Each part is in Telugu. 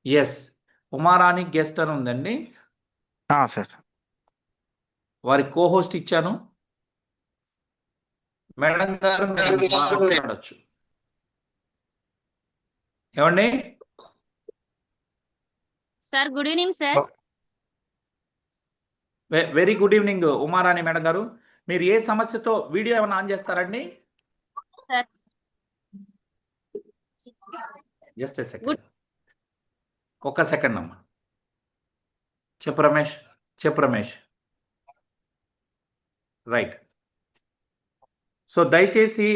ఎస్, ఉమారాణి గెస్ట్ అని ఉందండి. సార్. వారి కోహోస్ట్ ఇచ్చాను. మేడం గారు మాట్లాడచ్చు. ఏమండి sir? Good evening sir. Very good evening Uma Rani madam గారు. మీరు ఏ సమస్యతో వీడియో ఏమైనా ఆన్ చేస్తారండి? సార్ జస్ట్ ఏ సెకండ్, ఒక్క సెకండ్ అమ్మా. చెప్పు రమేష్, చెప్పు రమేష్. రైట్. సో దయచేసి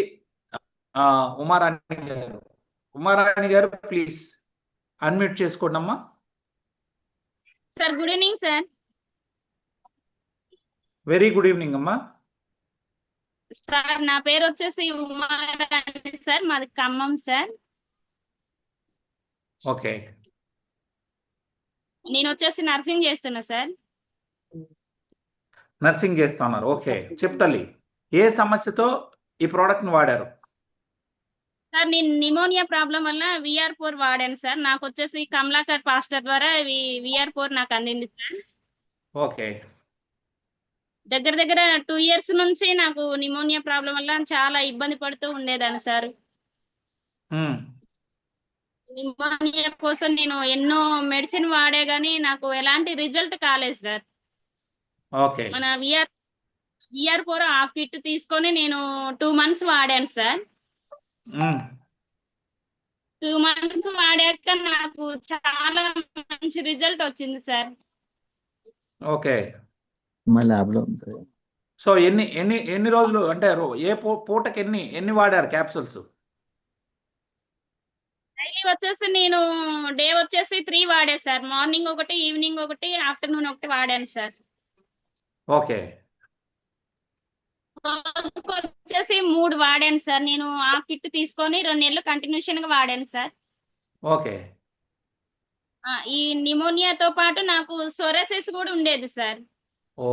ఉమారాణి గారు ప్లీజ్ అన్మ్యూట్ చేసుకోండి అమ్మా. Sir good evening sir. Very good evening అమ్మా. సార్ నా పేరు వచ్చేసి ఉమారాణి సార్, మాది ఖమ్మం సార్. ఓకే. నేను వచ్చేసి నర్సింగ్ చేస్తున్నా సార్. నర్సింగ్ చేస్తున్నారు. ఓకే, చెప్తల్లి ఏ సమస్యతో ఈ ప్రోడక్ట్ ని వాడారు? సార్ నేను నిమోనియా ప్రాబ్లం వల్ల VR4 వాడాను సార్. నాకు వచ్చేసి కమలాకర్ పాస్టర్ ద్వారా VR4 నాకు అందింది సార్. ఓకే. దగ్గర దగ్గర 2 years నుంచి నాకు నిమోనియా ప్రాబ్లం వల్ల చాలా ఇబ్బంది పడుతూ ఉండేదాన్ని సార్. నిమోనియా కోసం నేను ఎన్నో మెడిసిన్ వాడే గానీ నాకు ఎలాంటి రిజల్ట్ కాలేదు సార్. ఓకే. మన VR4 హాఫ్ కిట్ తీసుకొని నేను 2 months వాడాను సార్. 2 months వాడాక నాకు చాలా మంచి రిజల్ట్ వచ్చింది సార్. ఓకే. మా ల్యాబ్ లో ఉంది. సో ఎన్ని ఎన్ని ఎన్ని రోజులు అంటే ఏ పూటకి ఎన్ని వాడారు క్యాప్సూల్స్? డైలీ వచ్చేసి నేను డే వచ్చేసి 3 వాడా సార్. మార్నింగ్ ఒకటి, ఈవినింగ్ ఒకటి, ఆఫ్టర్నూన్ ఒకటి వాడాను సార్. ఓకే. రోజుకు వచ్చేసి 3 వాడాను సార్. నేను హాఫ్ కిట్ తీసుకొని 2 నెలలు కంటిన్యూషన్ గా వాడాను సార్. ఓకే. ఈ నిమోనియాతో పాటు నాకు సోరియాసిస్ కూడా ఉండేది సార్. ఓ.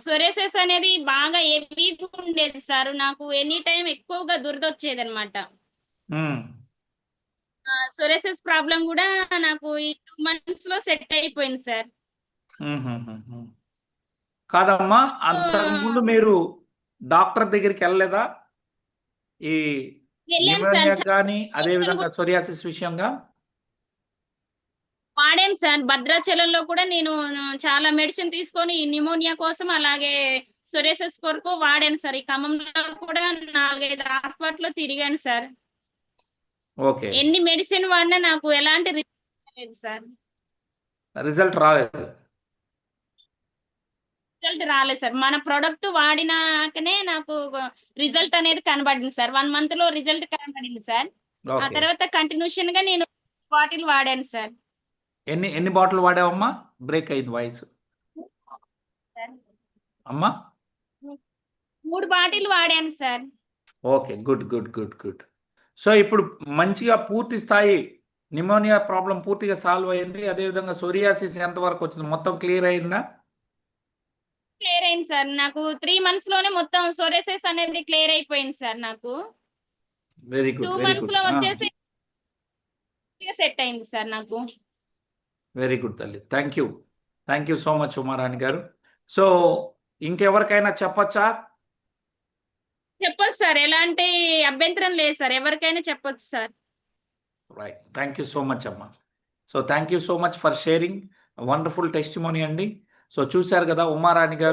సోరియాసిస్ అనేది బాగా హెవీగా ఉండేది సార్. నాకు ఎనీ టైం ఎక్కువగా దురద వచ్చేది అనమాట. సోరియాసిస్ ప్రాబ్లం కూడా నాకు ఈ 2 months లో సెట్ అయిపోయింది సార్. కాదమ్మా, అంతకుముందు మీరు డాక్టర్ దగ్గరికి వెళ్ళలేదా ఈ నిమోనియా కానీ అదే విధంగా సోరియాసిస్ విషయంగా? వాడాను సార్. భద్రాచలంలో కూడా నేను చాలా మెడిసిన్ తీసుకొని నిమోనియా కోసం అలాగే సోరియాసిస్ కొరకు వాడాను సార్. ఈ ఖమ్మంలో కూడా 4-5 హాస్పిటల్ తిరిగాను సార్. ఓకే. ఎన్ని మెడిసిన్ వాడినా నాకు ఎలాంటి రిజల్ట్ లేదు సార్. రిజల్ట్ రాలేదు సార్. మన ప్రొడక్ట్ వాడినాకనే నాకు రిజల్ట్ అనేది కనబడింది సార్. 1 month లో రిజల్ట్ కనబడింది సార్. ఆ తర్వాత కంటిన్యూషన్ గా నేను బాటిల్ వాడాను సార్. ఎన్ని బాటిల్ వాడావమ్మా? బ్రేక్ అయింది వాయిస్ అమ్మా. 3 బాటిల్ వాడాను sir. Okay, good good good good. So ఇప్పుడు మంచిగా పూర్తి స్థాయి నిమోనియా ప్రాబ్లం పూర్తిగా సాల్వ్ అయింది. అదేవిధంగా సోరియాసిస్ ఎంతవరకు వచ్చింది? మొత్తం క్లియర్ అయిందా? క్లియర్ అయింది సార్. నాకు 3 months లోనే మొత్తం సోరియాసిస్ అనేది క్లియర్ అయిపోయింది సార్. నాకు వెరీ గుడ్. 2 months లో వచ్చేసి సెట్ అయింది సార్ నాకు. వెరీ గుడ్ తల్లి. Thank you so much Uma Rani గారు. సో ఇంకెవరికైనా చెప్పచ్చా? చెప్పొచ్చు సార్, ఎలాంటి అభ్యంతరం లేదు సార్. ఎవరికైనా చెప్పొచ్చు sir. Right. Thank you so much అమ్మా. So thank you so much for sharing wonderful testimony అండి. సో చూశారు కదా ఉమారాణి గారు